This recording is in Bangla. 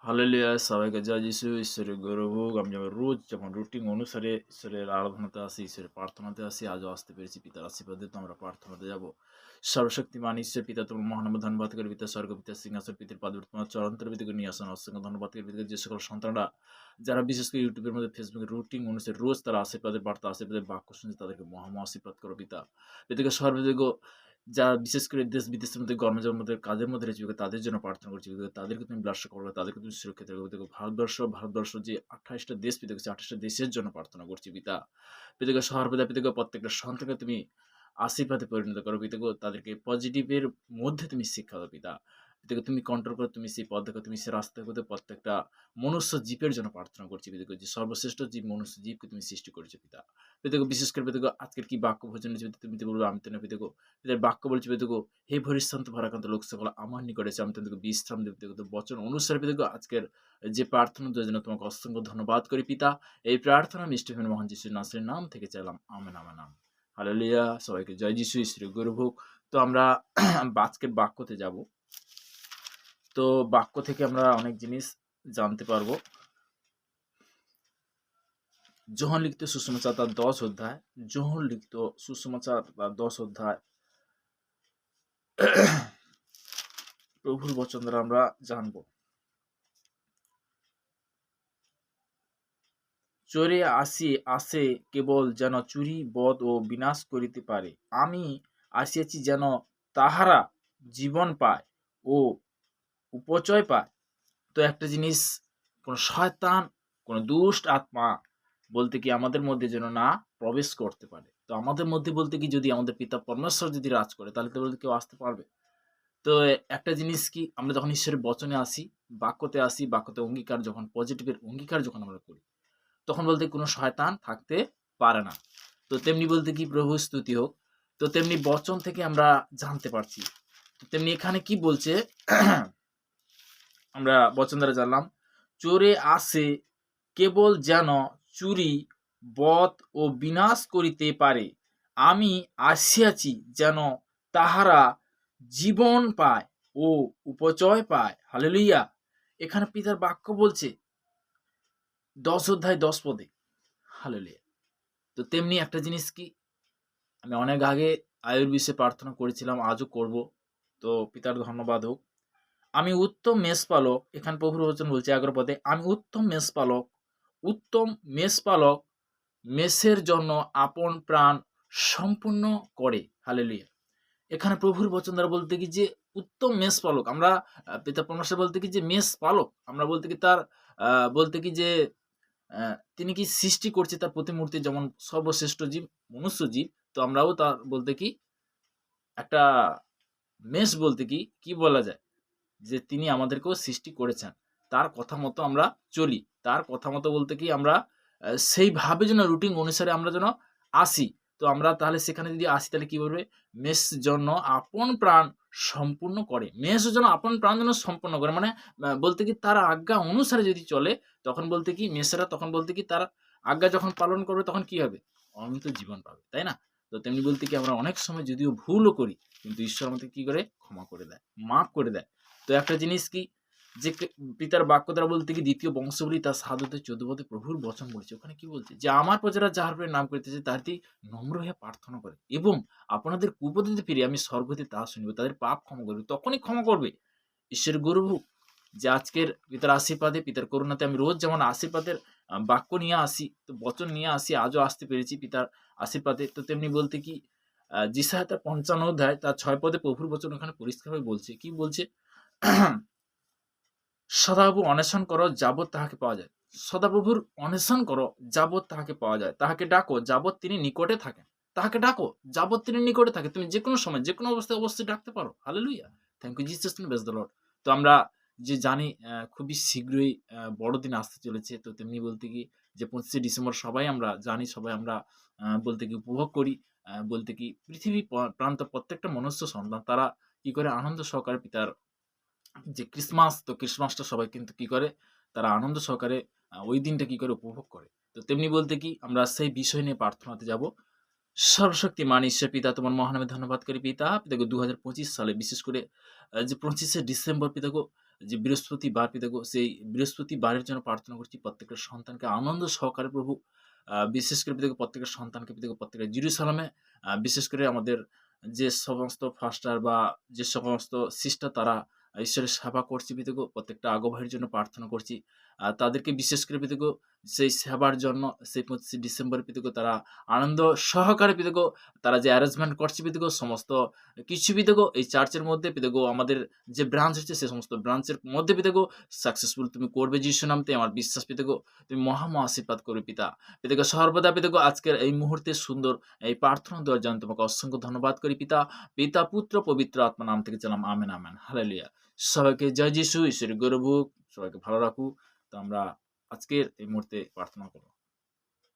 হালেলুয়া! সবাইকে জয় যিশু। ঈশ্বরের গৌরব হোক। আমি যেমন রোজ যেমন রুটিন অনুসারে ঈশ্বরের আরাধনাতে আসি, ঈশ্বরের প্রার্থনাতে আসি, আজও আসতে পেরেছি পিতার আশীর্বাদে। তো আমরা প্রার্থনাতে যাব। সর্বশক্তিমান ঈশ্বর পিতা, তোমার মহানামে ধন্যবাদ করি পিতা, স্বর্গ পিতা, সিংহাসন পিতার পাদবীতে তোমার চরণতলে বিদিকে নিয়ে আসেন। অসংখ্য ধন্যবাদ করি পিতা, যে সকল সন্তানরা যারা বিশেষ করে ইউটিউবের মধ্যে, ফেসবুকের রুটিন অনুসারে রোজ তারা আশীর্বাদের বার্তা, আশীর্বাদের বাক্য শুনছে, তাদেরকে আশীর্বাদ করো পিতা। পিতাকে সর্বদিক যারা বিশেষ করে দেশ-বিদেশের মধ্যে কর্মজীবনের মধ্যে কাজের মধ্যে রয়েছে, তাদের জন্য প্রার্থনা করছি। তাদেরকে তুমি ব্লাস করবে, তাদেরকে তুমি সুরক্ষিত রাখবে। দেখো ভারতবর্ষ যে ২৮ টা দেশ পিতা, ২৮ টা দেশের জন্য প্রার্থনা করছি পিতা। পিতাকে সর্বদা পিতাকে প্রত্যেকটা সন্তানকে তুমি আশীর্বাদে পরিণত করো পিতাগো, তাদেরকে পজিটিভ এর মধ্যে তুমি শিক্ষা দাও পিতা। পিতাকে তুমি কন্ট্রোল করো, তুমি সেই পথ দেখো, তুমি সেই রাস্তা দেখো। প্রত্যেকটা মনুষ্য জীবের জন্য প্রার্থনা করছি পিতাকে, যে সর্বশ্রেষ্ঠ জীব মনুষ্য জীবকে তুমি সৃষ্টি করেছো পিতা। পিতাকে বিশেষ করে পিতাকে আজকের কি বাক্য ভোজন হয়েছে তুমি তো বলবে, আমি তো না পিতাগো। পিতার বাক্য বলছে পিতাগো, হে পরিশ্রান্ত ভারাক্রান্ত লোক সকল আমার নিকটে এসে আমি তোমাদেরকে বিশ্রাম দেব পিতাগো। তো বচন অনুসারে পিতাগো আজকের যে প্রার্থনা দেওয়ার জন্য তোমাকে অসংখ্য ধন্যবাদ করি পিতা। এই প্রার্থনা আমি স্টিফেন মহান যিশুর নাসরের নাম থেকে চাইলাম, আমেন আমেন আমেন। হালেলুয়া! সবাইকে জয় যিশু, ঈশ্বরের গৌরব হোক। তো আমরা আজকের বাক্যতে যাব। তো বাক্য থেকে আমরা অনেক জিনিস জানতে পারবো। যোহন লিখিত সুসমাচার তার 10 অধ্যায়, যোহন লিখিত সুসমাচার তার 10 অধ্যায় প্রভুর বচন দ্বারা আমরা জানবো। চোরে আসে কেবল যেন চুরি বধ ও বিনাশ করিতে পারে। আমি আসিয়াছি যেন তাহারা জীবন পায় ও উপচয় পায়। তো একটা জিনিস, কোন শয়তান, কোন দুষ্ট আত্মা বলতে কি আমাদের মধ্যে যেন না প্রবেশ করতে পারে। তো আমাদের মধ্যে বলতে কি, যদি আমাদের পিতা পরমেশ্বর যদি রাজ করে, তাহলে তো বলতে কেউ আসতে পারবে। তো একটা জিনিস কি, আমরা যখন ঈশ্বরের বচনে আসি, বাক্যতে অঙ্গীকার, যখন পজিটিভের অঙ্গীকার যখন আমরা করি, তখন বলতে কোনো শয়তান থাকতে পারে না। তো তেমনি বলতে কি, প্রভু স্তুতি হোক। তো তেমনি বচন থেকে আমরা জানতে পারছি। তেমনি এখানে কি বলছে, আমরা বচন দ্বারা জানলাম, চোরে আসে কেবল যেন চুরি বধ ও বিনাশ করিতে পারে। আমি আসিয়াছি যেন তাহারা জীবন পায় ও উপচয় পায়। হালেলুইয়া! এখানে পিতার বাক্য বলছে 10 অধ্যায় 10 পদে। হালেলুয়া! তো তেমনি একটা জিনিস কি, আমি অনেক আগে আয়ুর বিষয়ে প্রার্থনা করেছিলাম, আজও করব। তো পিতার ধন্যবাদ হোক। আমি উত্তম মেষপালক, এখানে প্রভুর বচন বলছে 11 পদে, আমি উত্তম মেষপালক মেষের জন্য আপন প্রাণ সম্পূর্ণ করে। হালেলুয়া! এখানে প্রভুর বচন দ্বারা বলতে কি, যে উত্তম মেষপালক আমরা, পিতা পরমেশ্বর বলতে কি, যে মেষপালক আমরা বলতে কি, তার বলতে কি, যে তিনি কি সৃষ্টি করছে তার প্রতিমূর্তি, যেমন সর্বশ্রেষ্ঠ জীব মনুষ্য জীব। তো আমরাও তার বলতে কি একটা মেষ বলতে কি, কি বলা যায়, যে তিনি আমাদেরকেও সৃষ্টি করেছেন। তার কথা মতো আমরা চলি। তার কথা মতো বলতে কি, আমরা সেইভাবে যেন রুটিন অনুসারে আমরা যেন আসি। তো আমরা তাহলে সেখানে যদি আসি, তাহলে কি বলবে? মেষ জন্য আপন প্রাণ সম্পূর্ণ করে। মেষ যেন আপন প্রাণ যেন সম্পূর্ণ করে। মানে বলতে কি, তার আজ্ঞা অনুসারে যদি চলে, তখন বলতে কি মেষেরা, তখন বলতে কি তার আজ্ঞা যখন পালন করবে, তখন কি হবে? অনন্ত জীবন পাবে। তাই না? তো তেমনি বলতে কি, আমরা অনেক সময় যদিও ভুলও করি, কিন্তু ঈশ্বর আমাদের কি করে? ক্ষমা করে দেয়, মাফ করে দেয়। তো একটা জিনিস কি, যে পিতার বাক্য দ্বারা বলতে কি, দ্বিতীয় বংশাবলী তার ৭ অধ্যায় ১৪ পদে প্রভুর বচন বলেছে। ওখানে কি বলছে? যে আমার প্রজারা যাহার উপরে নাম করিতেছে, তাহাতে নম্র হইয়া প্রার্থনা করে এবং আপনাদের কুপদ্ধতিতে ফিরে আমি স্বর্গ হইতে তাহা শুনিব, তাদের পাপ ক্ষমা করবে। তখনই ক্ষমা করবে। ঈশ্বরের গৌরব হোক। যে আজকের পিতার আশীর্বাদে, পিতার করুণাতে আমি রোজ যেমন আশীর্বাদের বাক্য নিয়ে আসি, তো বচন নিয়ে আসি, আজও আসতে পেরেছি পিতার আশীর্বাদে। তো তেমনি বলতে কি, যিশায়া তার ৫৫ অধ্যায় তার ৬ পদে প্রভুর বচন ওখানে পরিষ্কারভাবে বলছে। কি বলছে? সদাপ্রভু অন্বেষণ করো যাবৎ তাহাকে পাওয়া যায়। সদাপ্রভুর অন্বেষণ করো যাবৎ তাহাকে পাওয়া যায়। তাহাকে ডাকো যাবৎ তিনি নিকটে থাকেন। তাহাকে ডাকো যাবৎ তিনি নিকটে থাকেন। তুমি যেকোনো সময়, যেকোনো অবস্থায় অবশ্যই ডাকতে পারো। Hallelujah! Thank you Jesus, praise the lord. তো আমরা যে জানি, খুবই শীঘ্রই বড়দিন আসতে চলেছে। তো তেমনি বলতে কি, যে ২৫শে ডিসেম্বর সবাই আমরা জানি, সবাই আমরা বলতে কি উপভোগ করি। বলতে কি, পৃথিবী প্রান্ত প্রত্যেকটা মনুষ্য সন্তান তারা কি করে আনন্দ সহকারে পিতার যে ক্রিসমাস, তো ক্রিসমাসটা সবাই কিন্তু কি করে, তারা আনন্দ সহকারে ওই দিনটা কি করে উপভোগ করে। তো তেমনি বলতে কি, আমরা সেই বিষয় নিয়ে প্রার্থনাতে যাব। সর্বশক্তিমান ঈশ্বর পিতা, তোমার মহানামে ধন্যবাদ করি পিতা। পিতাগো ২০২৫ সালে বিশেষ করে যে ২৫শে ডিসেম্বর পিতাগো, যে বৃহস্পতিবার পিতাগো, সেই বৃহস্পতিবারের জন্য প্রার্থনা করছি প্রত্যেকটা সন্তানকে আনন্দ সহকারে প্রভু, বিশেষ করে পিতাগো প্রত্যেকটা সন্তানকে পিতাগো প্রত্যেকটা জেরুজালেমে, বিশেষ করে আমাদের যে সমস্ত ফাস্টার বা যে সমস্ত সিস্টার তারা ঈশ্বরের সেবা করছে পিতাগো, প্রত্যেকটা আগো ভাইয়ের জন্য প্রার্থনা করছি। তাদেরকে বিশেষ করে পিতাগো সেই সেবার জন্য সেই 25 ডিসেম্বর পিতাগো তারা আনন্দ সহকারে পিতাগো তারা যে অ্যারেঞ্জমেন্ট করছে পিতাগো সমস্ত কিছু পিতাগো এই চার্চের মধ্যে পিতাগো আমাদের যে ব্রাঞ্চ হচ্ছে সে সমস্ত ব্রাঞ্চের মধ্যে পিতাগো সাকসেসফুল তুমি করবে যিশু নামতে আমার বিশ্বাস পিতাগো। তুমি আশীর্বাদ করবে পিতা। পিতাগো সর্বদা পিতাগো আজকের এই মুহূর্তে সুন্দর এই প্রার্থনা দেওয়ার জন্য তোমাকে অসংখ্য ধন্যবাদ করি পিতা। পিতা, পুত্র, পবিত্র আত্মা নাম থেকে চালাম। Amen, amen. হালেলুয়া। সবাইকে জয় যিশু, ঈশ্বরের গৌরব হোক। সবাইকে ভালো রাখুক। তো আমরা আজকের এই মুহূর্তে প্রার্থনা করব।